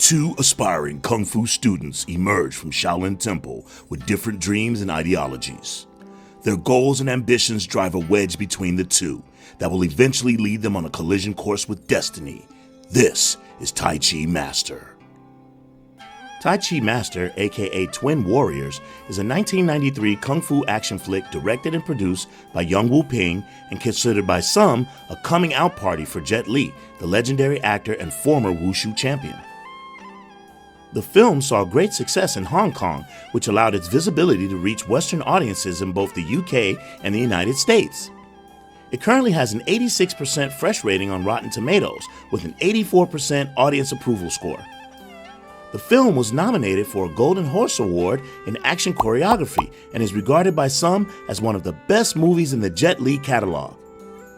Two aspiring kung fu students emerge from Shaolin Temple with different dreams and ideologies. Their goals and ambitions drive a wedge between the two that will eventually lead them on a collision course with destiny. This is Tai Chi Master. Tai Chi Master, aka Twin Warriors, is a 1993 kung fu action flick directed and produced by Yeoh Ping and considered by some a coming out party for Jet Li, the legendary actor and former Wushu champion. The film saw great success in Hong Kong, which allowed its visibility to reach Western audiences in both the UK and the United States. It currently has an 86% fresh rating on Rotten Tomatoes with an 84% audience approval score. The film was nominated for a Golden Horse Award in action choreography and is regarded by some as one of the best movies in the Jet Li catalog.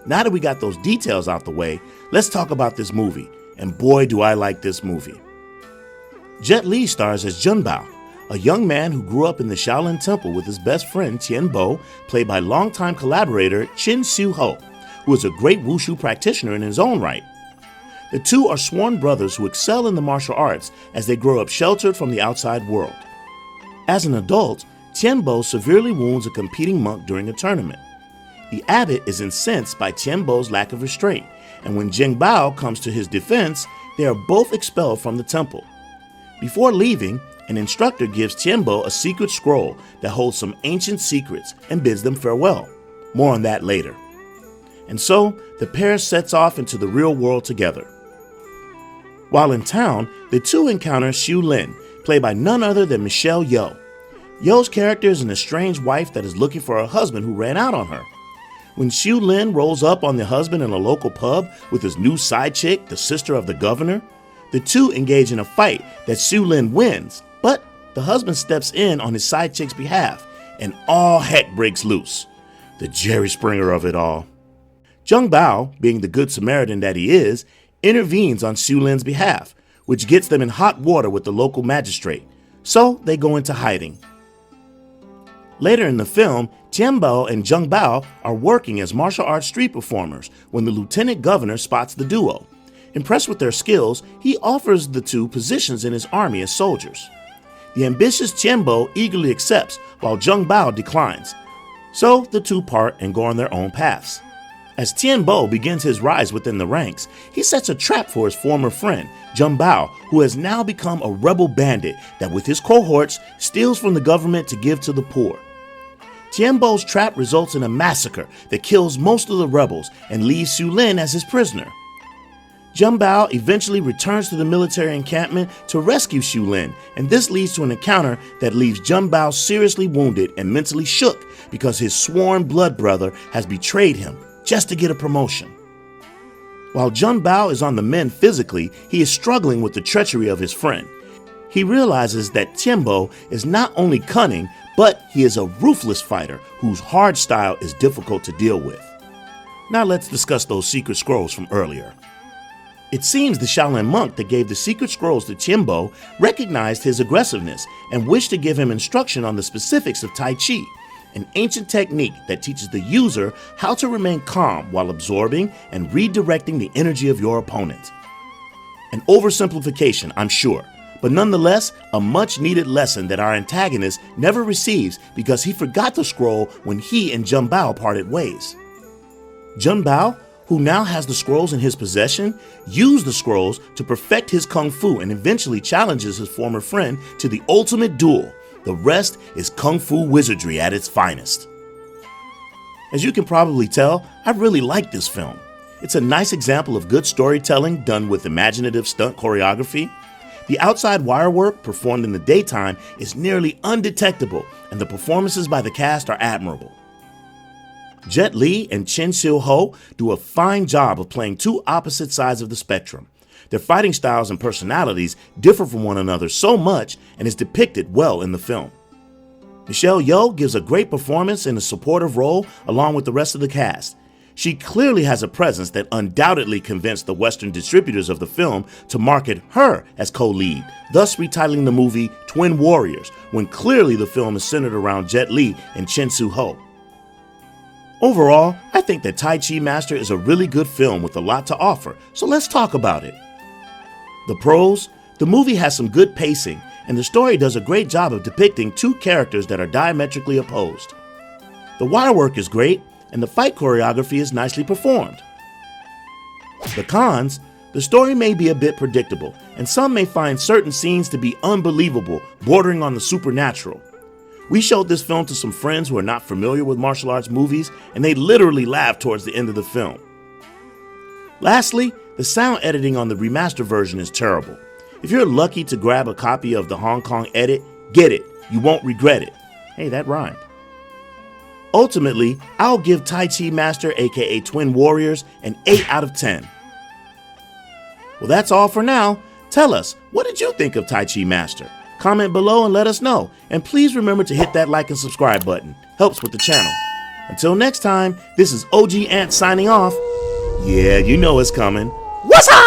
Now that we got those details out the way, let's talk about this movie, and boy do I like this movie. Jet Li stars as Jun Bao, a young man who grew up in the Shaolin Temple with his best friend Tian Bo, played by longtime collaborator Chin Siu Ho, who is a great Wushu practitioner in his own right. The two are sworn brothers who excel in the martial arts as they grow up sheltered from the outside world. As an adult, Tian Bo severely wounds a competing monk during a tournament. The abbot is incensed by Tian Bo's lack of restraint, and when Jing Bao comes to his defense, they are both expelled from the temple. Before leaving, an instructor gives Tian Bo a secret scroll that holds some ancient secrets and bids them farewell. More on that later. And so, the pair sets off into the real world together. While in town, the two encounter Xiu Lin, played by none other than Michelle Yeoh. Yeoh's character is an estranged wife that is looking for her husband who ran out on her. When Xiu Lin rolls up on the husband in a local pub with his new side chick, the sister of the governor, the two engage in a fight that Xiu Lin wins, but the husband steps in on his side chick's behalf, and all heck breaks loose. The Jerry Springer of it all. Jung Bao, being the good Samaritan that he is, intervenes on Xiu Lin's behalf, which gets them in hot water with the local magistrate, so they go into hiding. Later in the film, Tian Bo and Jung Bao are working as martial arts street performers when the lieutenant governor spots the duo. Impressed with their skills, he offers the two positions in his army as soldiers. The ambitious Tian Bo eagerly accepts, while Jung Bao declines. So the two part and go on their own paths. As Tian Bo begins his rise within the ranks, he sets a trap for his former friend, Jung Bao, who has now become a rebel bandit that with his cohorts steals from the government to give to the poor. Tian Bo's trap results in a massacre that kills most of the rebels and leaves Xiu Lin as his prisoner. Jung Bao eventually returns to the military encampment to rescue Xiu Lin, and this leads to an encounter that leaves Jung Bao seriously wounded and mentally shook because his sworn blood brother has betrayed him just to get a promotion. While Jung Bao is on the mend physically, he is struggling with the treachery of his friend. He realizes that Tian Bo is not only cunning, but he is a ruthless fighter whose hard style is difficult to deal with. Now let's discuss those secret scrolls from earlier. It seems the Shaolin monk that gave the secret scrolls to Tian Bo recognized his aggressiveness and wished to give him instruction on the specifics of Tai Chi, an ancient technique that teaches the user how to remain calm while absorbing and redirecting the energy of your opponent. An oversimplification, I'm sure, but nonetheless, a much-needed lesson that our antagonist never receives because he forgot the scroll when he and Jung Bao parted ways. Jung Bao, who now has the scrolls in his possession, used the scrolls to perfect his kung fu and eventually challenges his former friend to the ultimate duel. The rest is kung fu wizardry at its finest. As you can probably tell, I really like this film. It's a nice example of good storytelling done with imaginative stunt choreography. The outside wire work performed in the daytime is nearly undetectable, and the performances by the cast are admirable. Jet Li and Chin Siu Ho do a fine job of playing two opposite sides of the spectrum. Their fighting styles and personalities differ from one another so much and is depicted well in the film. Michelle Yeoh gives a great performance in a supportive role along with the rest of the cast. She clearly has a presence that undoubtedly convinced the Western distributors of the film to market her as co-lead, thus retitling the movie Twin Warriors, when clearly the film is centered around Jet Li and Chin Siu Ho. Overall, I think that Tai Chi Master is a really good film with a lot to offer, so let's talk about it. The pros: The movie has some good pacing, and the story does a great job of depicting two characters that are diametrically opposed. The wire work is great, and the fight choreography is nicely performed. The cons: the story may be a bit predictable, and some may find certain scenes to be unbelievable, bordering on the supernatural. We showed this film to some friends who are not familiar with martial arts movies, and they literally laughed towards the end of the film. Lastly, the sound editing on the remastered version is terrible. If you're lucky to grab a copy of the Hong Kong edit, get it. You won't regret it. Hey, that rhymed. Ultimately, I'll give Tai Chi Master, aka Twin Warriors, an 8 out of 10. Well, that's all for now. Tell us, what did you think of Tai Chi Master? Comment below and let us know. And please remember to hit that like and subscribe button. Helps with the channel. Until next time, this is OG Ant signing off. Yeah, you know it's coming. What's up?